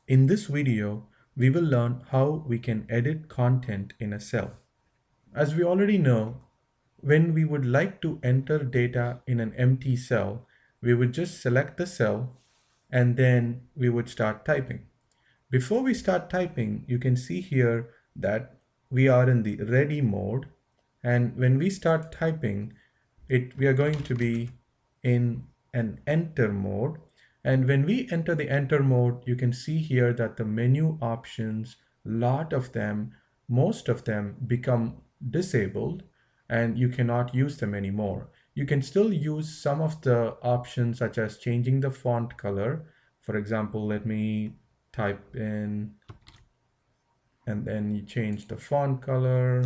In this video, we will learn how we can edit content in a cell. As we already know, when we would like to enter data in an empty cell, we would just select the cell and then we would start typing. Before we start typing, you can see here that we are in the ready mode. And when we start typing, we are going to be in an enter mode. And when we enter the enter mode, you can see here that the menu options, lot of them, most of them become disabled and you cannot use them anymore. You can still use some of the options such as changing the font color. For example, let me type in, and then you change the font color,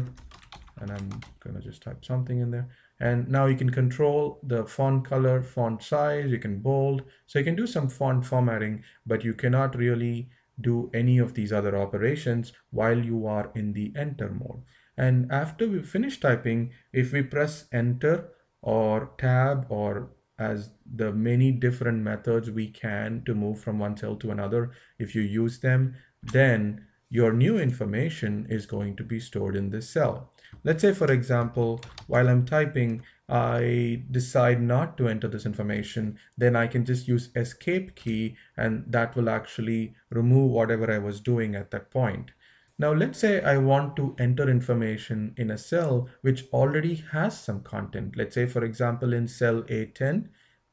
and I'm gonna just type something in there. And now you can control the font color, font size, you can bold. So you can do some font formatting, but you cannot really do any of these other operations while you are in the enter mode. And after we finish typing, if we press enter or tab, or as the many different methods we can to move from one cell to another, if you use them, then your new information is going to be stored in this cell. Let's say, for example, while I'm typing, I decide not to enter this information, then I can just use escape key and that will actually remove whatever I was doing at that point. Now, let's say I want to enter information in a cell which already has some content. Let's say, for example, in cell A10,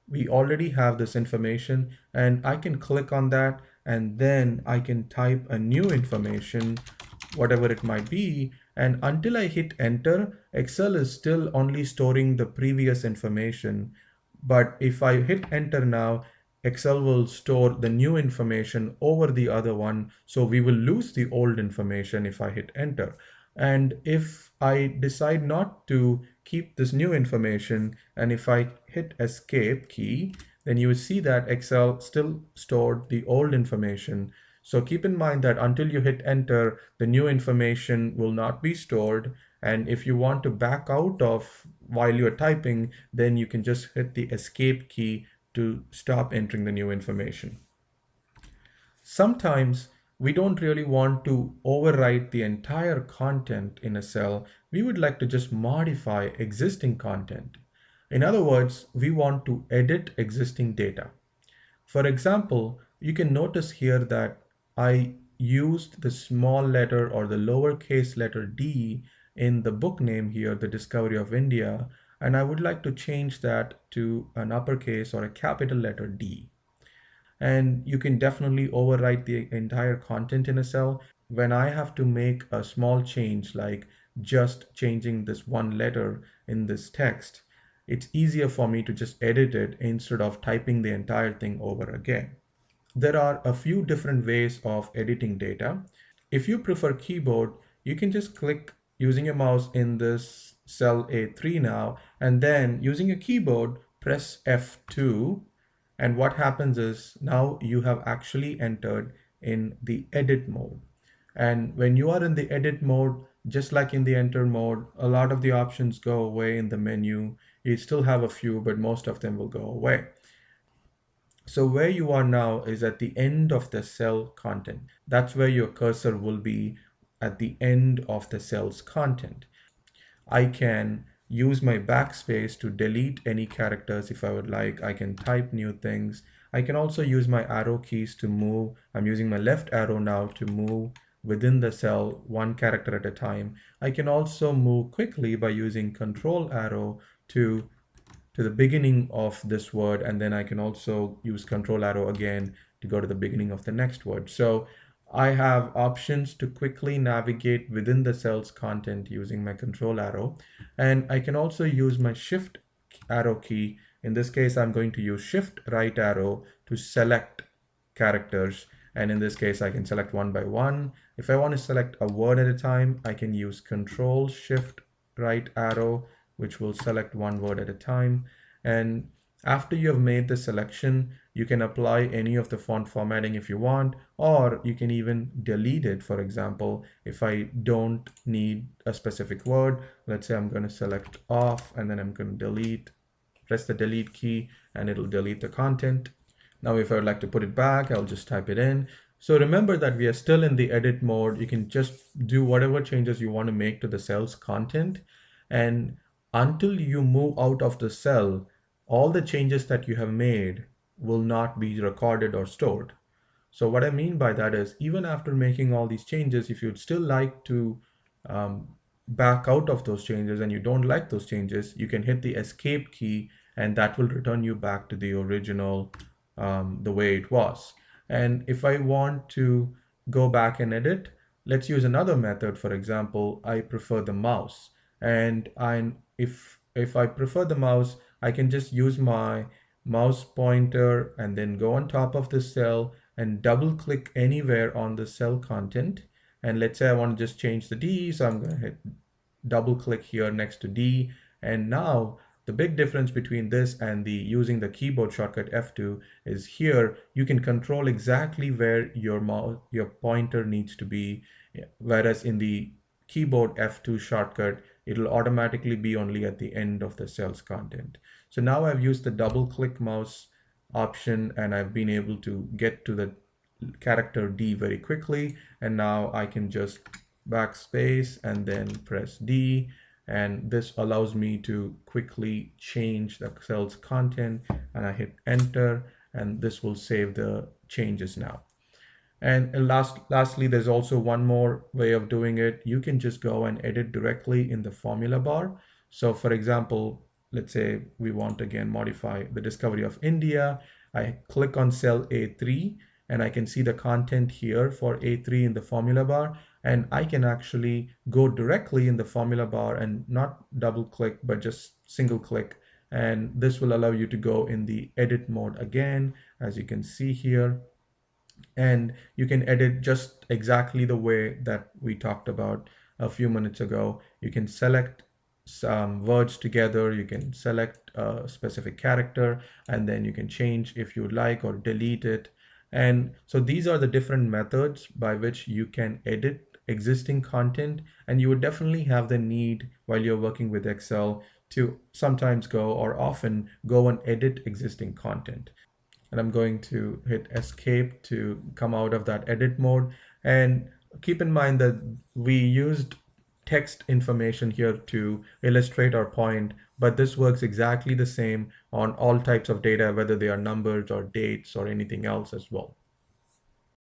we already have this information and I can click on that and then I can type a new information, whatever it might be. And until I hit enter, Excel is still only storing the previous information. But if I hit enter now, Excel will store the new information over the other one. So we will lose the old information if I hit enter. And if I decide not to keep this new information, and if I hit escape key, then you will see that Excel still stored the old information. So keep in mind that until you hit enter, the new information will not be stored. And if you want to back out of while you're typing, then you can just hit the escape key to stop entering the new information. Sometimes we don't really want to overwrite the entire content in a cell. We would like to just modify existing content. In other words, we want to edit existing data. For example, you can notice here that I used the small letter or the lowercase letter d in the book name here, The Discovery of India, and I would like to change that to an uppercase or a capital letter D. And you can definitely overwrite the entire content in a cell. When I have to make a small change, like just changing this one letter in this text, it's easier for me to just edit it instead of typing the entire thing over again. There are a few different ways of editing data. If you prefer keyboard, you can just click using your mouse in this cell A3 now, and then using a keyboard, press F2. And what happens is now you have actually entered in the edit mode. And when you are in the edit mode, just like in the enter mode, a lot of the options go away in the menu. You still have a few, but most of them will go away. So where you are now is at the end of the cell content. That's where your cursor will be, at the end of the cell's content. I can use my backspace to delete any characters if I would like. I can type new things. I can also use my arrow keys to move. I'm using my left arrow now to move within the cell one character at a time. I can also move quickly by using control arrow to the beginning of this word, and then I can also use control arrow again to go to the beginning of the next word. So I have options to quickly navigate within the cell's content using my control arrow. And I can also use my shift arrow key. In this case, I'm going to use shift right arrow to select characters. And in this case, I can select one by one. If I want to select a word at a time, I can use control shift right arrow, which will select one word at a time. And after you have made the selection, you can apply any of the font formatting if you want, or you can even delete it. For example, if I don't need a specific word, let's say I'm going to select off and then I'm going to delete, press the delete key and it'll delete the content. Now, if I would like to put it back, I'll just type it in. So remember that we are still in the edit mode. You can just do whatever changes you want to make to the cell's content. And until you move out of the cell, all the changes that you have made will not be recorded or stored. So what I mean by that is, even after making all these changes, if you'd still like to um, back out of those changes and you don't like those changes, you can hit the escape key and that will return you back to the original, the way it was. And if I want to go back and edit, let's use another method. For example, I prefer the mouse. And if I prefer the mouse, I can just use my mouse pointer and then go on top of the cell and double click anywhere on the cell content. And let's say I want to just change the D, so I'm going to hit double click here next to D. And now the big difference between this and the using the keyboard shortcut F2 is here you can control exactly where your mouse, your pointer needs to be, whereas in the keyboard F2 shortcut, it'll automatically be only at the end of the cell's content. So now I've used the double click mouse option and I've been able to get to the character D very quickly. And now I can just backspace and then press D. And this allows me to quickly change the cell's content, and I hit enter and this will save the changes now. And lastly, there's also one more way of doing it. You can just go and edit directly in the formula bar. So for example, let's say we want again modify the discovery of India. I click on cell A3 and I can see the content here for A3 in the formula bar. And I can actually go directly in the formula bar and not double click, but just single click. And this will allow you to go in the edit mode again, as you can see here, and you can edit just exactly the way that we talked about a few minutes ago. You can select some words together, you can select a specific character, and then you can change if you would like or delete it. And so these are the different methods by which you can edit existing content, and you would definitely have the need while you're working with Excel to sometimes go or often go and edit existing content. And I'm going to hit escape to come out of that edit mode. And keep in mind that we used text information here to illustrate our point, but this works exactly the same on all types of data, whether they are numbers or dates or anything else as well.